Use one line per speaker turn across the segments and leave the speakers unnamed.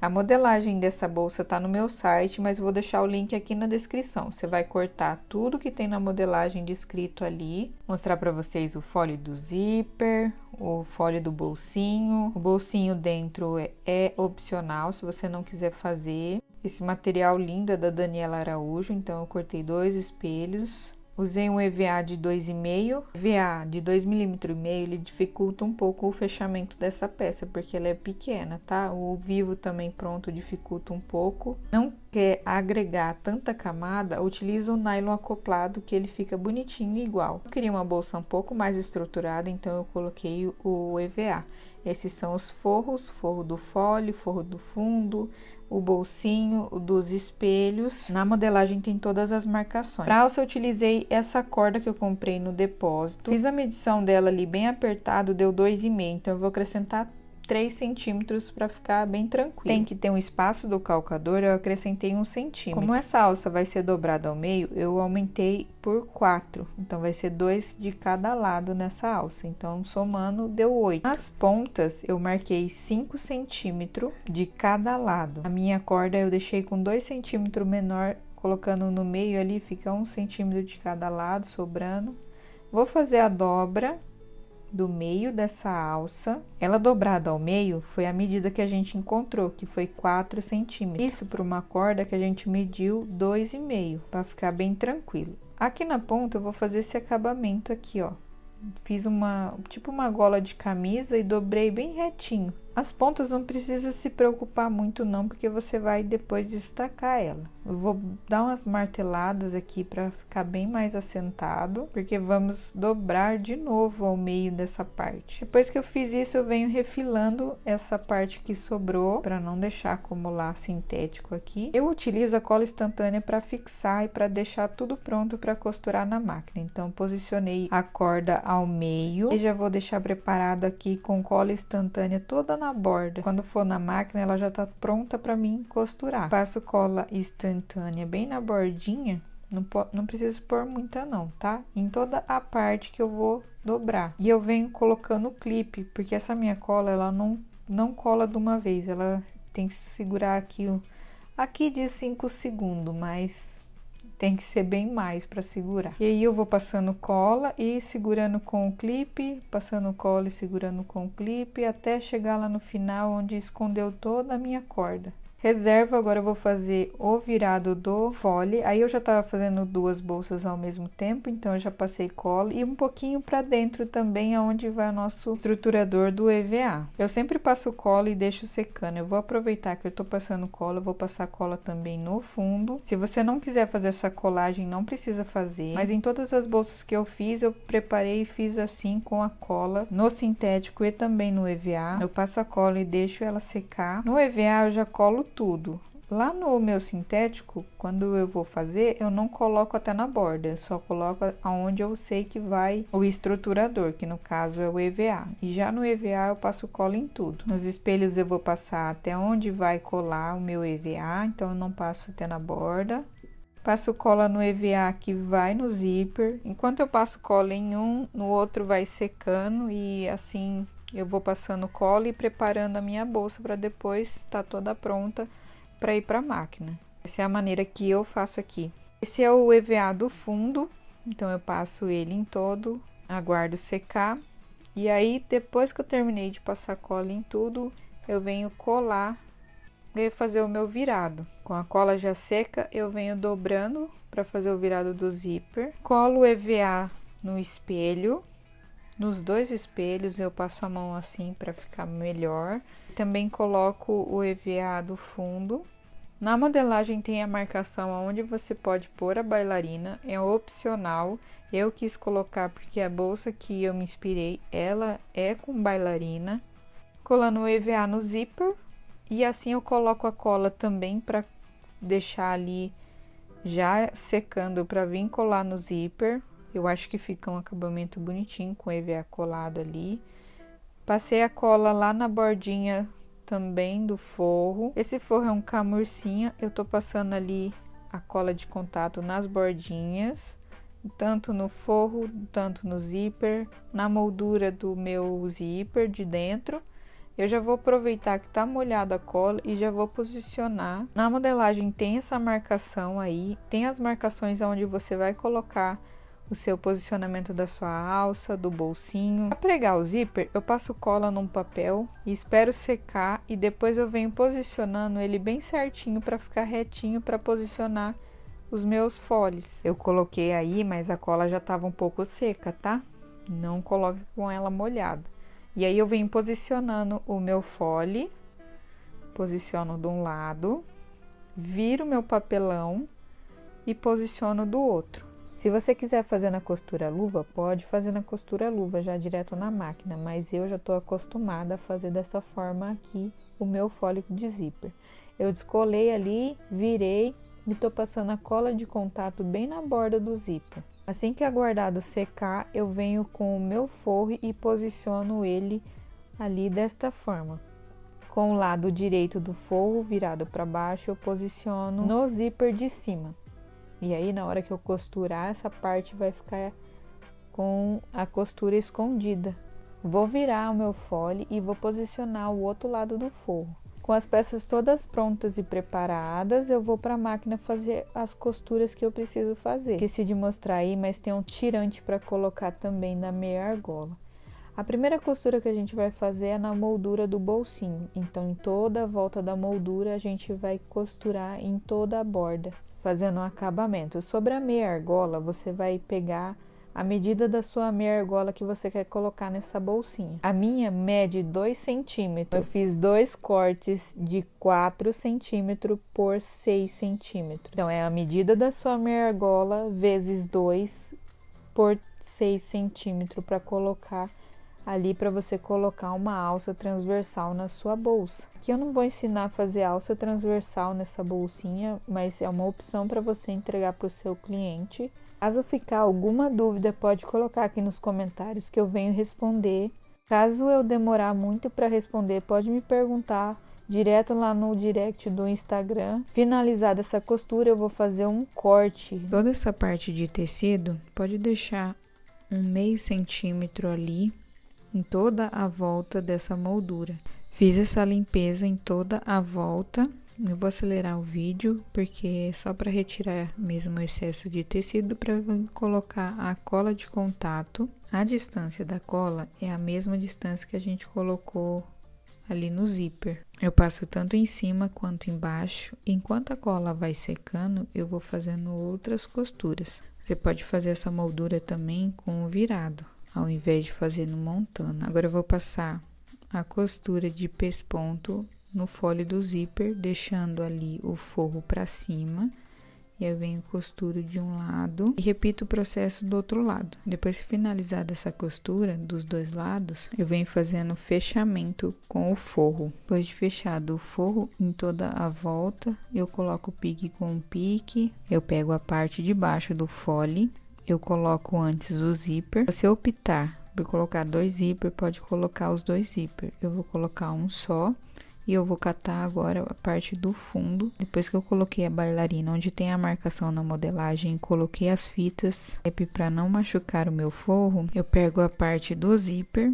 A modelagem dessa bolsa tá no meu site, mas vou deixar o link aqui na descrição. Você vai cortar tudo que tem na modelagem descrito ali, mostrar para vocês o fole do zíper, o fole do bolsinho. O bolsinho dentro é opcional, se você não quiser fazer. Esse material lindo é da Daniela Araújo, então eu cortei 2 espelhos. Usei um EVA de 2,5. EVA de 2,5 mm, ele dificulta um pouco o fechamento dessa peça, porque ela é pequena, tá? O vivo também pronto dificulta um pouco. Não quer agregar tanta camada, utiliza o nylon acoplado, que ele fica bonitinho igual. Eu queria uma bolsa um pouco mais estruturada, então eu coloquei o EVA. Esses são os forros, forro do fole, forro do fundo, o bolsinho, o dos espelhos. Na modelagem tem todas as marcações. Para alça eu utilizei essa corda que eu comprei no depósito. Fiz a medição dela ali bem apertado, deu 2,5, então eu vou acrescentar 3 centímetros para ficar bem tranquilo. Tem que ter um espaço do calcador, eu acrescentei 1 centímetro. Como essa alça vai ser dobrada ao meio, eu aumentei por 4, então vai ser 2 de cada lado nessa alça, então somando deu 8. Nas pontas eu marquei 5 centímetros de cada lado. A minha corda eu deixei com 2 centímetros menor, colocando no meio ali, fica 1 centímetro de cada lado, sobrando. Vou fazer a dobra do meio dessa alça. Ela dobrada ao meio foi a medida que a gente encontrou, que foi 4 centímetros. Isso para uma corda que a gente mediu 2,5, para ficar bem tranquilo. Aqui na ponta eu vou fazer esse acabamento aqui, ó. Fiz tipo uma gola de camisa e dobrei bem retinho. As pontas não precisa se preocupar muito não, porque você vai depois destacar ela. Eu vou dar umas marteladas aqui para ficar bem mais assentado, porque vamos dobrar de novo ao meio dessa parte. Depois que eu fiz isso, eu venho refilando essa parte que sobrou, para não deixar acumular sintético aqui. Eu utilizo a cola instantânea para fixar e para deixar tudo pronto para costurar na máquina. Então, posicionei a corda ao meio e já vou deixar preparado aqui com cola instantânea toda na borda. Quando for na máquina, ela já tá pronta para mim costurar. Passo cola instantânea bem na bordinha, não preciso pôr muita não, tá? Em toda a parte que eu vou dobrar. E eu venho colocando o clipe, porque essa minha cola, ela não cola de uma vez, ela tem que segurar aqui diz 5 segundos, mas tem que ser bem mais para segurar. E aí eu vou passando cola e segurando com o clipe, passando cola e segurando com o clipe, até chegar lá no final, onde escondeu toda a minha corda. Reserva, agora eu vou fazer o virado do fole. Aí eu já tava fazendo 2 bolsas ao mesmo tempo, então eu já passei cola e um pouquinho para dentro também, aonde vai o nosso estruturador do EVA. Eu sempre passo cola e deixo secando. Eu vou aproveitar que eu tô passando cola, eu vou passar cola também no fundo. Se você não quiser fazer essa colagem, não precisa fazer, mas em todas as bolsas que eu fiz, eu preparei e fiz assim com a cola no sintético e também no EVA. Eu passo a cola e deixo ela secar. No EVA eu já colo tudo. Lá no meu sintético, quando eu vou fazer, eu não coloco até na borda, eu só coloco aonde eu sei que vai o estruturador, que no caso é o EVA. E já no EVA eu passo cola em tudo. Nos espelhos eu vou passar até onde vai colar o meu EVA, então eu não passo até na borda. Passo cola no EVA que vai no zíper. Enquanto eu passo cola em um, no outro vai secando e assim eu vou passando cola e preparando a minha bolsa para depois estar toda pronta para ir para a máquina. Essa é a maneira que eu faço aqui. Esse é o EVA do fundo, então eu passo ele em todo, aguardo secar. E aí, depois que eu terminei de passar cola em tudo, eu venho colar e fazer o meu virado. Com a cola já seca, eu venho dobrando para fazer o virado do zíper. Colo o EVA no espelho. Nos 2 espelhos eu passo a mão assim para ficar melhor. Também coloco o EVA do fundo. Na modelagem tem a marcação onde você pode pôr a bailarina, é opcional. Eu quis colocar porque a bolsa que eu me inspirei, ela é com bailarina. Colando o EVA no zíper e assim eu coloco a cola também para deixar ali já secando para vir colar no zíper. Eu acho que fica um acabamento bonitinho com o EVA colado ali. Passei a cola lá na bordinha também do forro. Esse forro é um camurcinho. Eu tô passando ali a cola de contato nas bordinhas, tanto no forro, tanto no zíper, na moldura do meu zíper de dentro. Eu já vou aproveitar que tá molhada a cola e já vou posicionar. Na modelagem tem essa marcação aí, tem as marcações onde você vai colocar o seu posicionamento da sua alça, do bolsinho. Para pregar o zíper, eu passo cola num papel e espero secar e depois eu venho posicionando ele bem certinho para ficar retinho para posicionar os meus foles. Eu coloquei aí, mas a cola já estava um pouco seca, tá? Não coloque com ela molhada. E aí eu venho posicionando o meu fole, posiciono de um lado, viro meu papelão e posiciono do outro. Se você quiser fazer na costura luva, pode fazer na costura luva já direto na máquina, mas eu já estou acostumada a fazer dessa forma aqui o meu fole de zíper. Eu descolei ali, virei e tô passando a cola de contato bem na borda do zíper. Assim que aguardado secar, eu venho com o meu forro e posiciono ele ali desta forma. Com o lado direito do forro virado para baixo, eu posiciono no zíper de cima. E aí, na hora que eu costurar, essa parte vai ficar com a costura escondida. Vou virar o meu fole e vou posicionar o outro lado do forro. Com as peças todas prontas e preparadas, eu vou para a máquina fazer as costuras que eu preciso fazer. Esqueci de mostrar aí, mas tem um tirante para colocar também na meia argola. A primeira costura que a gente vai fazer é na moldura do bolsinho. Então, em toda a volta da moldura, a gente vai costurar em toda a borda, fazendo um acabamento. Sobre a meia argola, você vai pegar a medida da sua meia argola que você quer colocar nessa bolsinha. A minha mede 2 centímetros. Eu fiz 2 cortes de 4 centímetros por 6 centímetros. Então, é a medida da sua meia argola vezes 2 por 6 centímetros para colocar ali, para você colocar uma alça transversal na sua bolsa. Aqui eu não vou ensinar a fazer alça transversal nessa bolsinha, mas é uma opção para você entregar para o seu cliente. Caso ficar alguma dúvida, pode colocar aqui nos comentários que eu venho responder. Caso eu demorar muito para responder, pode me perguntar direto lá no direct do Instagram. Finalizada essa costura, eu vou fazer um corte. Toda essa parte de tecido, pode deixar um meio centímetro ali, em toda a volta dessa moldura. Fiz essa limpeza em toda a volta. Eu vou acelerar o vídeo, porque é só para retirar mesmo o excesso de tecido, para colocar a cola de contato. A distância da cola é a mesma distância que a gente colocou ali no zíper. Eu passo tanto em cima quanto embaixo. Enquanto a cola vai secando, eu vou fazendo outras costuras. Você pode fazer essa moldura também com o virado, ao invés de fazer no montando. Agora eu vou passar a costura de pesponto no fole do zíper, deixando ali o forro para cima. E eu venho costuro de um lado e repito o processo do outro lado. Depois que finalizar dessa costura dos dois lados, eu venho fazendo fechamento com o forro. Depois de fechado o forro em toda a volta, eu coloco o pique com o pique. Eu pego a parte de baixo do fole, eu coloco antes o zíper. Se você optar por colocar 2 zíper, pode colocar os 2 zíper. Eu vou colocar um só. E eu vou catar agora a parte do fundo. Depois que eu coloquei a bailarina, onde tem a marcação na modelagem, coloquei as fitas. Para não machucar o meu forro, eu pego a parte do zíper,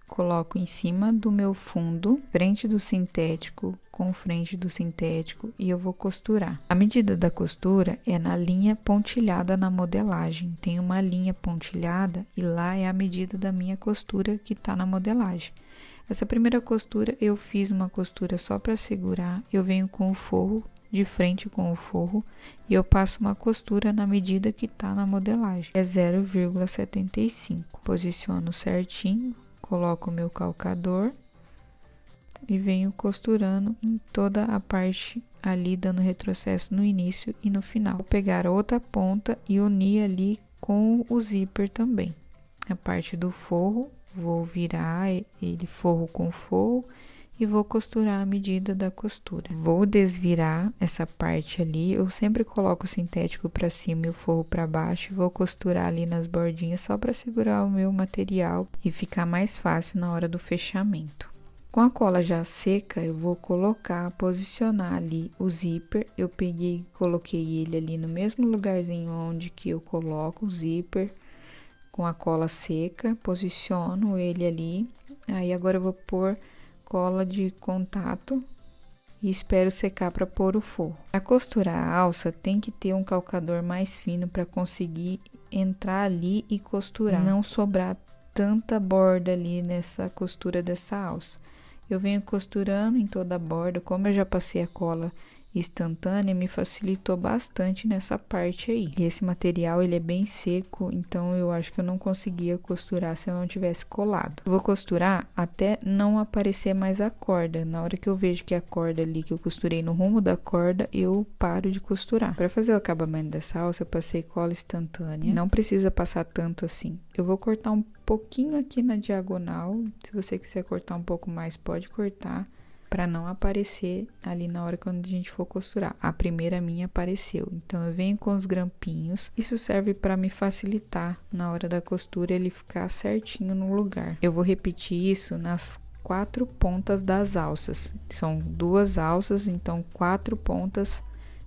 coloco em cima do meu fundo, frente do sintético com frente do sintético, e eu vou costurar. A medida da costura é na linha pontilhada na modelagem. Tem uma linha pontilhada e lá é a medida da minha costura que tá na modelagem. Essa primeira costura, eu fiz uma costura só para segurar, eu venho com o forro, de frente com o forro, e eu passo uma costura na medida que tá na modelagem. É 0,75. Posiciono certinho, coloco o meu calcador e venho costurando em toda a parte ali, dando retrocesso no início e no final. Vou pegar outra ponta e unir ali com o zíper também. A parte do forro, vou virar ele forro com forro e vou costurar a medida da costura. Vou desvirar essa parte ali, eu sempre coloco o sintético para cima e o forro para baixo, e vou costurar ali nas bordinhas só para segurar o meu material e ficar mais fácil na hora do fechamento. Com a cola já seca, eu vou colocar, posicionar ali o zíper. Eu peguei e coloquei ele ali no mesmo lugarzinho onde que eu coloco o zíper, com a cola seca, posiciono ele ali. Aí agora eu vou cola de contato e espero secar para pôr o forro. Para costurar a alça, tem que ter um calcador mais fino para conseguir entrar ali e costurar, não sobrar tanta borda ali nessa costura dessa alça. Eu venho costurando em toda a borda, como eu já passei a cola instantânea, me facilitou bastante nessa parte aí. E esse material, ele é bem seco, então eu acho que eu não conseguia costurar se eu não tivesse colado. Eu vou costurar até não aparecer mais a corda. Na hora que eu vejo que a corda ali que eu costurei no rumo da corda, eu paro de costurar. Para fazer o acabamento dessa alça, eu passei cola instantânea. Não precisa passar tanto assim. Eu vou cortar um pouquinho aqui na diagonal. Se você quiser cortar um pouco mais, pode cortar, para não aparecer ali na hora quando a gente for costurar. A primeira minha apareceu, então eu venho com os grampinhos. Isso serve para me facilitar na hora da costura, ele ficar certinho no lugar. Eu vou repetir isso nas 4 pontas das alças. São 2 alças, então 4 pontas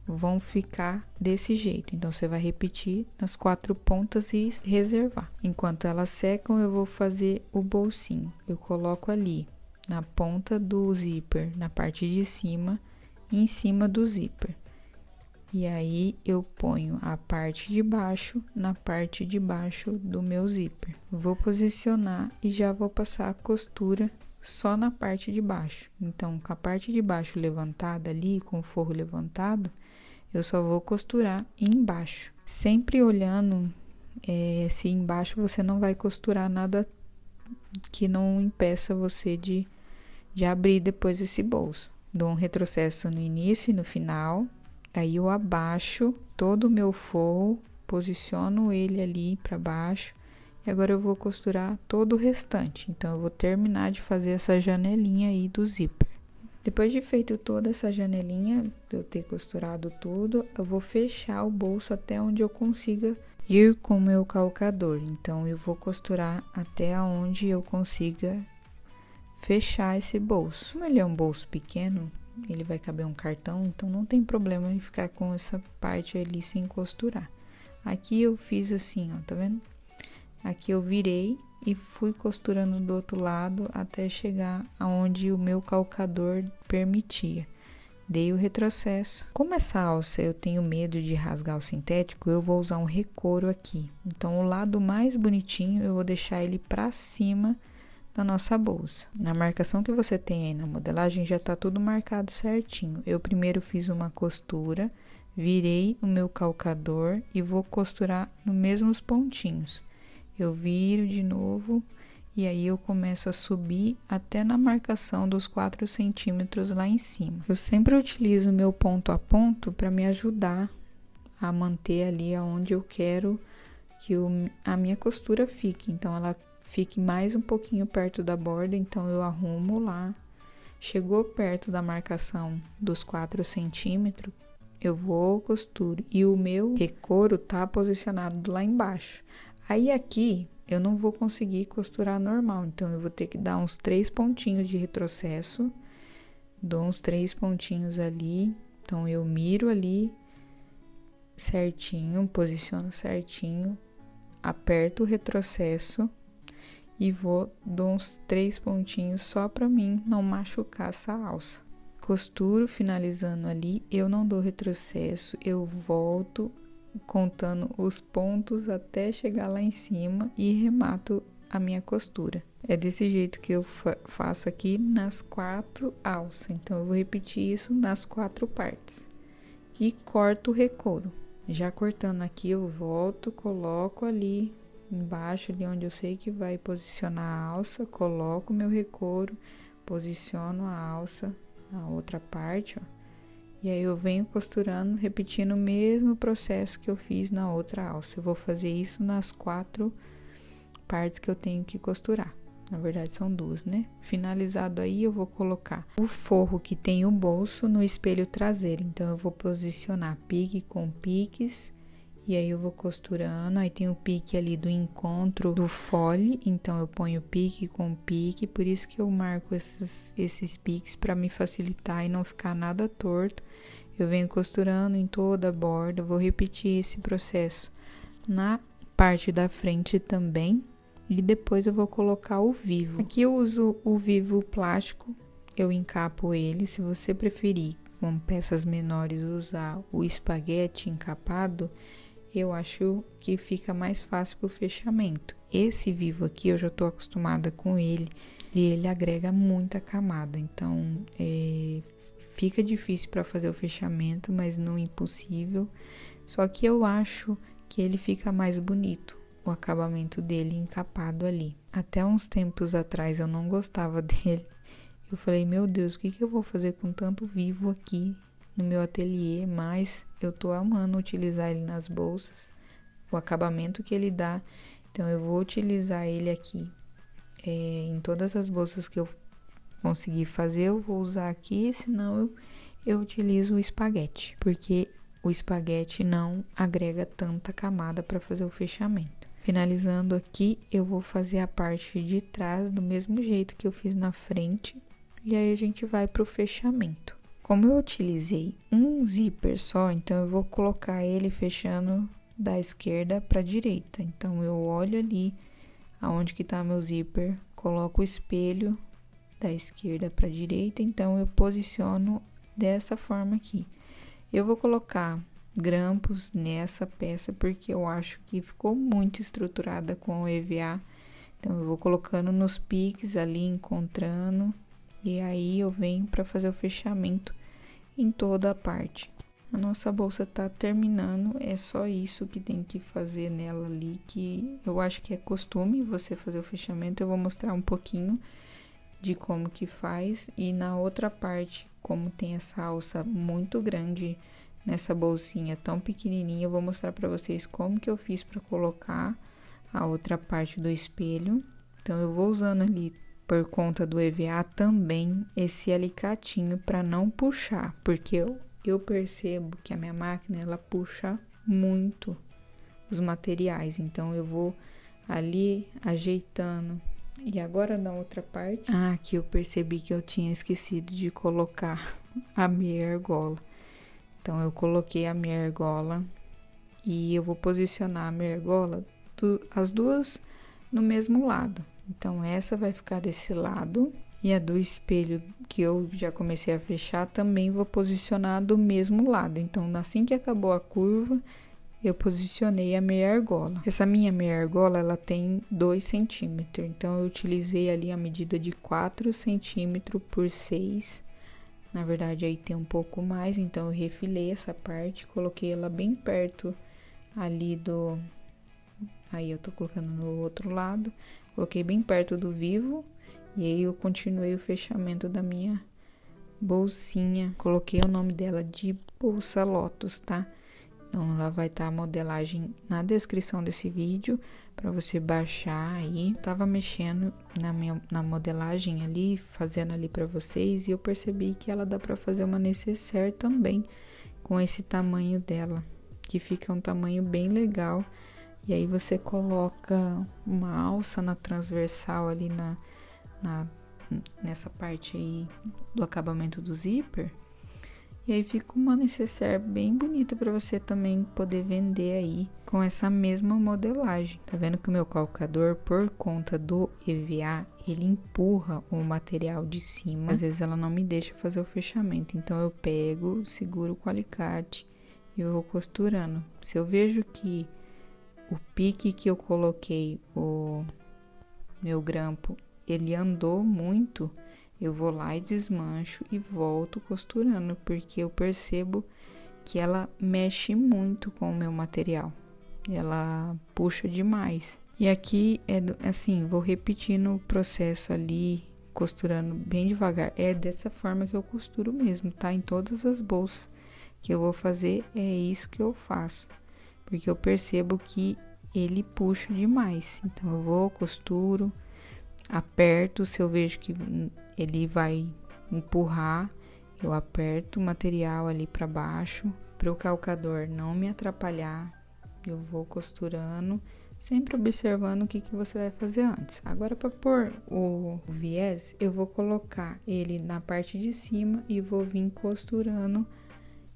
vão ficar desse jeito. Então você vai repetir nas 4 pontas e reservar. Enquanto elas secam, eu vou fazer o bolsinho. Eu coloco ali na ponta do zíper, na parte de cima, em cima do zíper. E aí eu ponho a parte de baixo na parte de baixo do meu zíper. Vou posicionar e já vou passar a costura só na parte de baixo. Então, com a parte de baixo levantada ali, com o forro levantado, eu só vou costurar embaixo. Sempre olhando se embaixo você não vai costurar nada que não impeça você de abrir depois esse bolso. Dou um retrocesso no início e no final, aí eu abaixo todo o meu forro, posiciono ele ali para baixo e agora eu vou costurar todo o restante. Então eu vou terminar de fazer essa janelinha aí do zíper. Depois de feito toda essa janelinha, de eu ter costurado tudo, eu vou fechar o bolso até onde eu consiga ir com o meu calcador. Então eu vou costurar até onde eu consiga fechar esse bolso. Como ele é um bolso pequeno, ele vai caber um cartão, então não tem problema em ficar com essa parte ali sem costurar. Aqui eu fiz assim, ó, tá vendo? Aqui eu virei e fui costurando do outro lado até chegar aonde o meu calcador permitia. Dei o retrocesso. Como essa alça eu tenho medo de rasgar o sintético, eu vou usar um recouro aqui. Então o lado mais bonitinho eu vou deixar ele pra cima da nossa bolsa. Na marcação que você tem aí na modelagem já tá tudo marcado certinho. Eu primeiro fiz uma costura, virei o meu calcador e vou costurar nos mesmos pontinhos. Eu viro de novo e aí eu começo a subir até na marcação dos 4 centímetros lá em cima. Eu sempre utilizo o meu ponto a ponto para me ajudar a manter ali aonde eu quero que a minha costura fique. Então ela fique mais um pouquinho perto da borda, então eu arrumo lá. Chegou perto da marcação dos 4 centímetros, eu vou costuro. E o meu recouro tá posicionado lá embaixo. Aí aqui eu não vou conseguir costurar normal, então eu vou ter que dar uns 3 pontinhos de retrocesso. Dou uns 3 pontinhos ali, então eu miro ali certinho, posiciono certinho, aperto o retrocesso e dou uns 3 pontinhos só para mim não machucar essa alça. Costuro finalizando ali, eu não dou retrocesso, eu volto contando os pontos até chegar lá em cima e remato a minha costura. É desse jeito que eu faço aqui nas 4 alças. Então eu vou repetir isso nas 4 partes. E corto o recouro. Já cortando aqui, eu volto, coloco ali embaixo, ali onde eu sei que vai posicionar a alça, coloco o meu recouro, posiciono a alça na outra parte, ó. E aí eu venho costurando, repetindo o mesmo processo que eu fiz na outra alça. Eu vou fazer isso nas 4 partes que eu tenho que costurar. Na verdade são 2, né? Finalizado aí eu vou colocar o forro que tem o bolso no espelho traseiro. Então eu vou posicionar pique com piques. E aí eu vou costurando, aí tem o pique ali do encontro do fole, então eu ponho pique com pique, por isso que eu marco esses piques para me facilitar e não ficar nada torto. Eu venho costurando em toda a borda, vou repetir esse processo na parte da frente também, e depois eu vou colocar o vivo. Aqui eu uso o vivo plástico, eu encapo ele. Se você preferir com peças menores usar o espaguete encapado, eu acho que fica mais fácil pro fechamento. Esse vivo aqui eu já tô acostumada com ele e ele agrega muita camada, então fica difícil para fazer o fechamento, mas não impossível. Só que eu acho que ele fica mais bonito, o acabamento dele encapado ali. Até uns tempos atrás eu não gostava dele. Eu falei, meu Deus, o que eu vou fazer com tanto vivo aqui no meu ateliê? Mas eu tô amando utilizar ele nas bolsas, o acabamento que ele dá. Então eu vou utilizar ele aqui em todas as bolsas que eu conseguir fazer, eu vou usar aqui, senão eu utilizo o espaguete, porque o espaguete não agrega tanta camada para fazer o fechamento. Finalizando aqui, eu vou fazer a parte de trás do mesmo jeito que eu fiz na frente, e aí a gente vai para o fechamento. Como eu utilizei um zíper só, então eu vou colocar ele fechando da esquerda para a direita. Então eu olho ali aonde que tá meu zíper, coloco o espelho da esquerda para a direita, então eu posiciono dessa forma aqui. Eu vou colocar grampos nessa peça porque eu acho que ficou muito estruturada com o EVA. Então eu vou colocando nos piques ali, encontrando, e aí eu venho para fazer o fechamento em toda a parte. A nossa bolsa tá terminando, é só isso que tem que fazer nela ali, que eu acho que é costume você fazer o fechamento. Eu vou mostrar um pouquinho de como que faz, e na outra parte, como tem essa alça muito grande nessa bolsinha tão pequenininha, eu vou mostrar para vocês como que eu fiz para colocar a outra parte do espelho. Então eu vou usando ali, por conta do EVA, também esse alicatinho para não puxar, porque eu percebo que a minha máquina ela puxa muito os materiais, então eu vou ali ajeitando. E agora na outra parte, aqui eu percebi que eu tinha esquecido de colocar a minha argola. Então eu coloquei a minha argola e eu vou posicionar a minha argola as duas no mesmo lado. Então essa vai ficar desse lado e a do espelho que eu já comecei a fechar também vou posicionar do mesmo lado. Então assim que acabou a curva, eu posicionei a meia argola. Essa minha meia argola, ela tem 2 centímetros. Então, eu utilizei ali a medida de 4 centímetros por 6. Na verdade, aí tem um pouco mais. Então, eu refilei essa parte, coloquei ela bem perto ali do... Aí, eu tô colocando no outro lado. Coloquei bem perto do vivo. E aí, eu continuei o fechamento da minha bolsinha. Coloquei o nome dela de Bolsa Lotus, tá? Então, ela vai estar a modelagem na descrição desse vídeo para você baixar aí. Tava mexendo na modelagem ali, fazendo ali para vocês, e eu percebi que ela dá para fazer uma necessaire também com esse tamanho dela, que fica um tamanho bem legal. E aí você coloca uma alça na transversal ali nessa parte aí do acabamento do zíper. E aí fica uma necessaire bem bonita para você também poder vender aí com essa mesma modelagem. Tá vendo que o meu calcador, por conta do EVA, ele empurra o material de cima. Às vezes ela não me deixa fazer o fechamento. Então eu pego, seguro com o alicate e eu vou costurando. Se eu vejo que o pique que eu coloquei, o meu grampo, ele andou muito, eu vou lá e desmancho e volto costurando, porque eu percebo que ela mexe muito com o meu material. Ela puxa demais. E aqui é assim, vou repetindo o processo ali, costurando bem devagar. É dessa forma que eu costuro mesmo, tá? Em todas as bolsas que eu vou fazer, é isso que eu faço. Porque eu percebo que ele puxa demais. Então eu vou, costuro, aperto, se eu vejo que ele vai empurrar, eu aperto o material ali para baixo, para o calcador não me atrapalhar. Eu vou costurando, sempre observando o que você vai fazer antes. Agora, para pôr o viés, eu vou colocar ele na parte de cima e vou vir costurando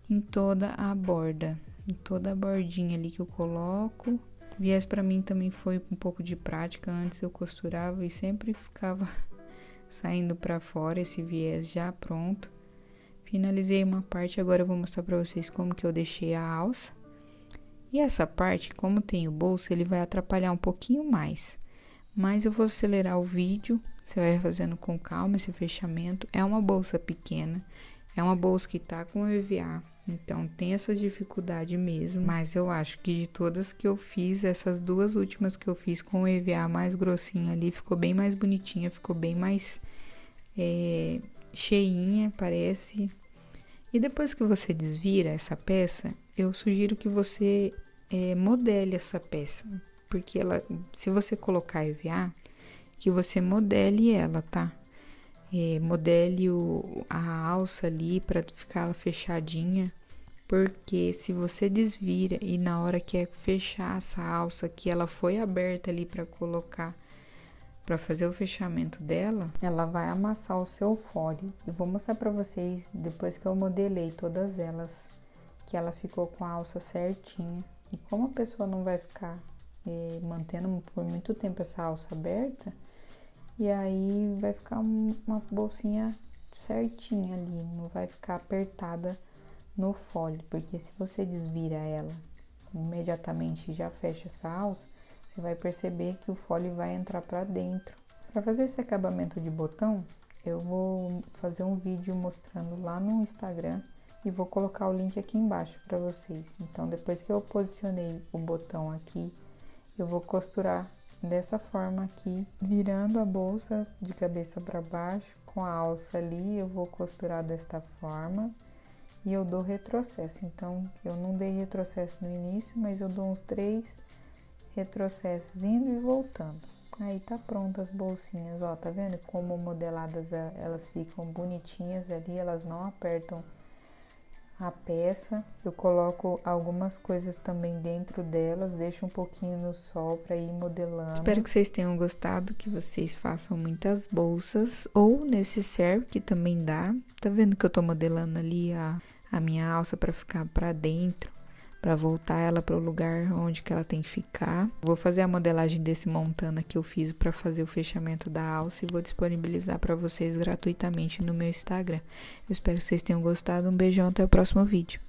em toda a borda, em toda a bordinha ali que eu coloco. Viés para mim também foi um pouco de prática. Antes eu costurava e sempre ficava saindo pra fora, esse viés já pronto. Finalizei uma parte, agora eu vou mostrar pra vocês como que eu deixei a alça. E essa parte, como tem o bolso, ele vai atrapalhar um pouquinho mais. Mas eu vou acelerar o vídeo, você vai fazendo com calma esse fechamento. É uma bolsa pequena, é uma bolsa que tá com EVA, então tem essa dificuldade mesmo. Mas eu acho que de todas que eu fiz, essas duas últimas que eu fiz com o EVA mais grossinho ali, ficou bem mais bonitinha, ficou bem mais cheinha, parece. E depois que você desvira essa peça, eu sugiro que você modele essa peça, porque ela, se você colocar EVA, que você modele ela, tá? Modele a alça ali para ficar ela fechadinha, porque se você desvira e na hora que é fechar essa alça, que ela foi aberta ali para colocar, para fazer o fechamento dela, ela vai amassar o seu fole. Eu vou mostrar para vocês depois que eu modelei todas elas, que ela ficou com a alça certinha. E como a pessoa não vai ficar mantendo por muito tempo essa alça aberta, e aí vai ficar uma bolsinha certinha ali, não vai ficar apertada no fole, porque se você desvira ela imediatamente e já fecha essa alça, você vai perceber que o fole vai entrar para dentro. Para fazer esse acabamento de botão, eu vou fazer um vídeo mostrando lá no Instagram e vou colocar o link aqui embaixo para vocês. Então, depois que eu posicionei o botão aqui, eu vou costurar dessa forma aqui, virando a bolsa de cabeça para baixo, com a alça ali, eu vou costurar desta forma e eu dou retrocesso. Então, eu não dei retrocesso no início, mas eu dou uns 3 retrocessos indo e voltando. Aí tá pronta as bolsinhas, ó, tá vendo como modeladas elas ficam bonitinhas ali, elas não apertam a peça. Eu coloco algumas coisas também dentro delas, deixo um pouquinho no sol para ir modelando. Espero que vocês tenham gostado, que vocês façam muitas bolsas ou necessaire, que também dá. Tá vendo que eu tô modelando ali a minha alça para ficar para dentro, para voltar ela para o lugar onde que ela tem que ficar. Vou fazer a modelagem desse montana que eu fiz para fazer o fechamento da alça e vou disponibilizar para vocês gratuitamente no meu Instagram. Eu espero que vocês tenham gostado. Um beijão, até o próximo vídeo.